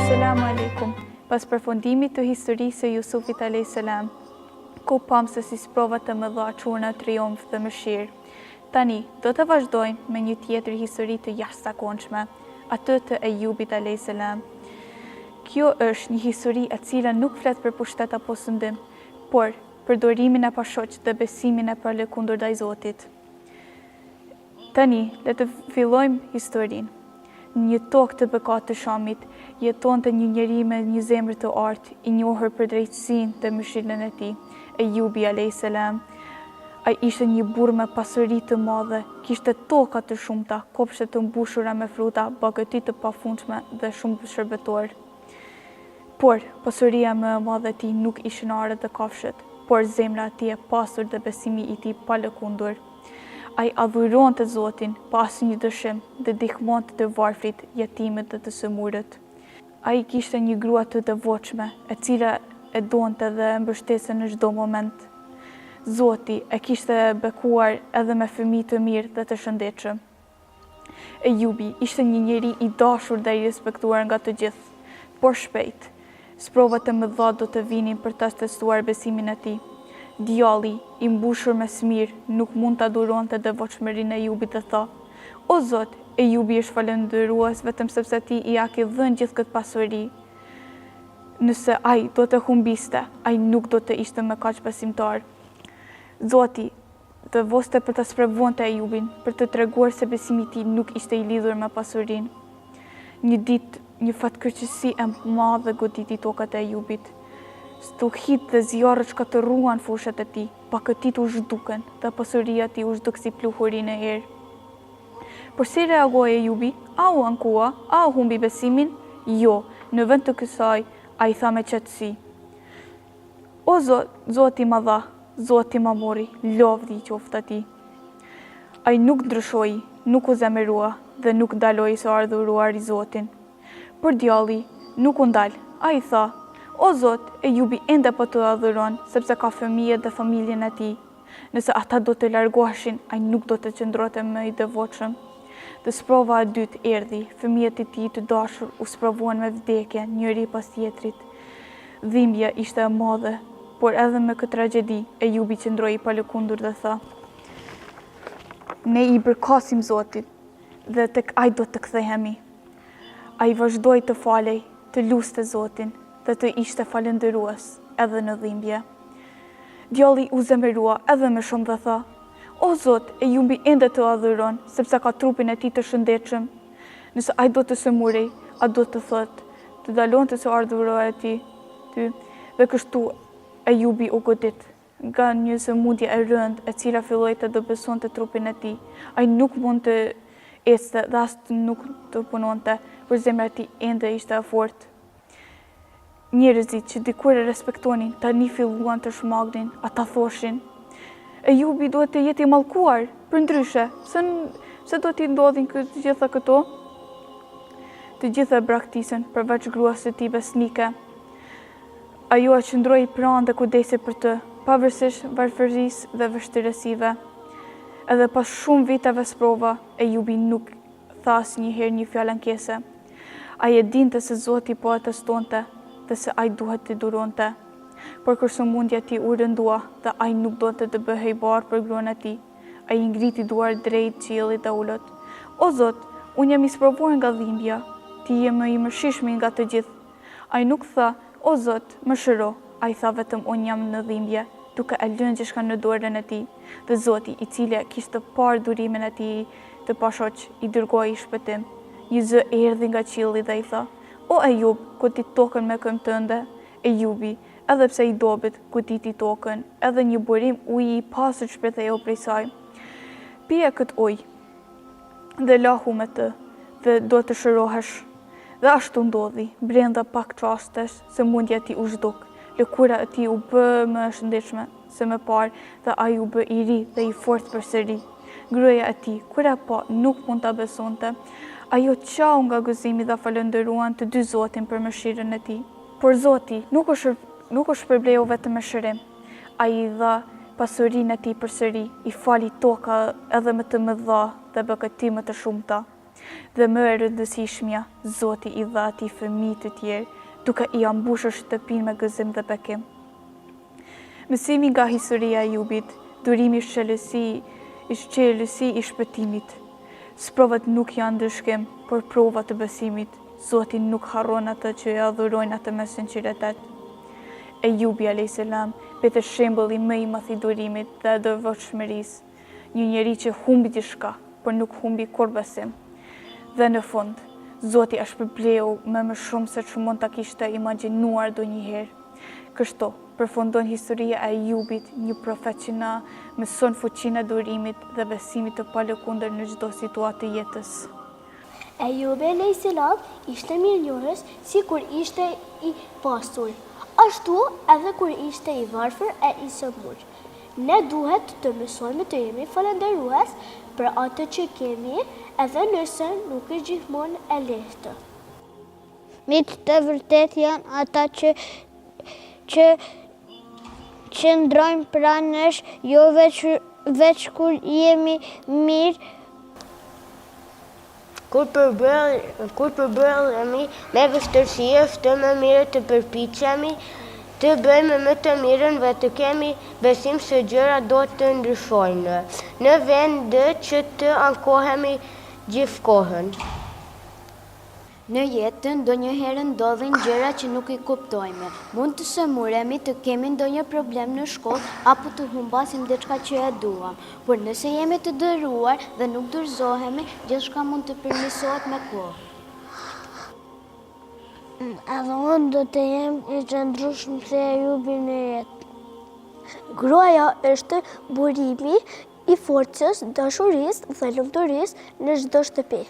Selamu alaikum. Pas përfundimit të historisë së Jusufit a.s., ku pamë se si sprova të mëdha çuna triumf dhe mëshirë. Tani, do të vazhdojmë me një tjetër histori të jashtëzakonshme, atë të Ejubit a.s. Kjo është një histori e cila nuk flet për pushtet apo sundim, por përdorimin e pashoq dhe besimin e palëkundur ndaj Zotit. Tani, le të fillojmë historinë. Në një tokë të bekat të Shamit, jetonte një njeri me një zemër të artë, i njohur për drejtësinë dhe mëshirën e tij, Ejubi a.s. Ai ishte një burr me pasuri të madhe, kishte toka të shumta, kopshte të mbushura me fruta, bagëti të pafundshme dhe shumë shërbëtor. Por pasuria më e madhe e tij nuk ishin arët dhe kafshët, por zemra e tij e pasur dhe besimi i tij pa lëkundur. Ai adhuronte Zotin pa asnjë dëshim dhe ndihmonte të varfrit, jetimët dhe të sëmurët. Ai kishte një grua të devotshme, e cila e donte dhe e mbështeste në çdo moment. Zoti e kishte bekuar edhe me fëmijë të mirë dhe të shëndetshëm. Ejubi ishte një njeri i dashur dhe i respektuar nga të gjithë, por shpejt, sprovat e mëdha do të vinin për ta testuar besimin e tij. Djalli, i mbushur me smir, nuk mund të aduronte devotshmërinë e Ejubit dhe tha: "O Zot, Ejubi është falendërues vetëm sepse ti i aki dhënë gjithë këtë pasuri. Nëse ai do të humbiste, ai nuk do të ishte më kaq besimtar." Zoti të voste për të sprovonte Ejubin, për të treguar se besimi i tij nuk ishte i lidhur me pasurinë. Një ditë, një fatkeqësi e madhe goditi tokat e Ejubit. Stuhit dhe zjarret shkatërruan fushat e tij, pakëtit u zhduken dhe pasuria e tij u zhduk si pluhuri në erë. Por si reagoi Ejubi? A u ankua? A u humbi besimin? Jo, në vend të kësaj, ai tha me qetësi: "O Zoti ma dha, Zoti ma mori, lavdi qoftë atij." Ai nuk ndryshoi, nuk u zemërua dhe nuk ndaloi së ardhuruar i Zotin. Por djalli nuk u ndal, ai tha: "O Zot, Ejubi ende po të adhuron, sepse ka fëmijë dhe familjen e tij. Nëse ata do të largoheshin, ai nuk do të qëndronte më i devotshëm." Dhe sprova e dytë erdhi, fëmijët e tij të dashur u sprovuan me vdekje, njëri pas tjetrit. Dhimbja ishte e madhe, por edhe me këtë tragjedi, Ejubi qëndroi i palëkundur dhe tha: "Ne i bërkasim Zotit dhe tek ai do të kthehemi." Ai vazhdoi të falej, të luste Zotin dhe të ishte falendërues edhe në dhimbje. Djalli u zemërua edhe më shumë dhe tha: "O Zot, Ejubi ende të adhuron, sepse ka trupin e tij të shëndetshëm. Nëse ai do të sëmurej, a do të thotë të dalonte së ardhuroja e tij ty?" Dhe kështu Ejubi u godit nga një sëmundje e rëndë e cila filloi të dobësonte trupin e tij. Ai nuk mund të ecte dhe as nuk të punonte, por zemra e tij ende ishte e fortë. Njerëzit që dikur e respektonin, tani filluan të shmangnin. Ata thoshin: "Ejubi duhet të jetë i mallkuar, përndryshe, se do t'i ndodhin të gjitha këto?" Të gjithë e braktisën, përveç gruas së tij besnike. Ajo e qëndroi pranë dhe kujdesi për të, pavarësisht varfërisë dhe vështirësive. Edhe pas shumë viteve sprova, Ejubi nuk tha asnjëherë një fjalë ankese. Ai e dinte se Zoti po e testonte dhe se ai duhet t'i duronte. Por kur sëmundja e tij u rëndua dhe ai nuk donte të bëhej barë për gruan e tij, ai ngriti duar drejt qiellit dhe ulët: "O Zot, unë jam i sprovuar nga dhimbja, ti je më i mëshirshëm nga të gjithë." Ai nuk tha: "O Zot, më shëro." Ai tha vetëm: "Unë jam në dhimbje", duke e lënë gjithçka në dorën e tij. Dhe Zoti, i cili kishte parë durimin e tij të pashoq, i dërgoi shpëtim. Një zë erdhi nga qielli dhe i tha: "O Ejub, godit tokën me këmbë tënde." Ejubi, edhe pse i dobët, goditi tokën, edhe një burim uji i pastër shpërtheu prej saj. "Pije këtë ujë dhe lahu me të, dhe do të shërohesh." Dhe ashtu ndodhi. Brenda pak çastesh, sëmundja e tij u zhduk, lëkura e tij u bë më e shëndetshme se më parë dhe ai u bë i ri dhe i fortë përsëri. Gruaja e tij, kur e pa, nuk mund ta besonte. Ajo qau nga gëzimi dhe falëndëruan të dy Zotin për mëshirën e tij. Por Zoti nuk u shpërbleu vetëm me shërim. Ai i dha pasurinë e tij përsëri, i fali toka edhe më të mëdha dhe bekëti më të shumta. Dhe më e rëndësishmja, Zoti I dha atij fëmijë të tjerë, duke I ambushur shtëpinë me gëzim dhe bekim. Mësimi nga historia e Ajubit, durimi I shqetësi I shpëtimit. Sprovat nuk janë ndryshkim, por prova të besimit. Zoti nuk harron ata që e adhurojnë atë me sinqeritet. Ajubi a.s. bëhet shembulli më I madh I durimit dhe devotshmërisë. Një njeri që humbi diçka, por nuk humbi kur besim. Dhe në fund, Zoti është shpërbleu më shumë se që mund ta kishte imagjinuar ndonjëherë. Kështu përfundon historia e Ajubit, një profet që na mëson fuqinë e durimit dhe besimit të palëkundër në çdo situatë të jetës. Ajubi a.s. ishte mirënjohës si kur ishte I pasur, ashtu edhe kur ishte I varfër e I sëmur. Ne duhet të mësojmë të jemi falënderues për atë që kemi, edhe nëse nuk është gjithmonë e lehtë. Mitë të vërtet janë ata që ndrojnë pranë nesh, jo veç kur jemi mirë. Kur përbërëmi me vështërsi, është më mirë të përpiqemi të bëjmë më të mirën dhe të kemi besim se gjërat do të ndryshojnë, në vend që të ankohemi gjithkohën. Në jetë ndonjëherë ndodhin gjëra që nuk I kuptojmë. Mund të sëmuremi, të kemi ndonjë problem në shkollë apo të humbasim diçka që e duam. Por nëse jemi të dëruar dhe nuk dorëzohemi, gjithçka mund të përmirësohet me kohë. Edhe unë do të jem I qëndrueshëm se Ajubi në jetë. Gruaja është burimi I forcës, dashurisë dhe lumturisë në çdo shtëpi.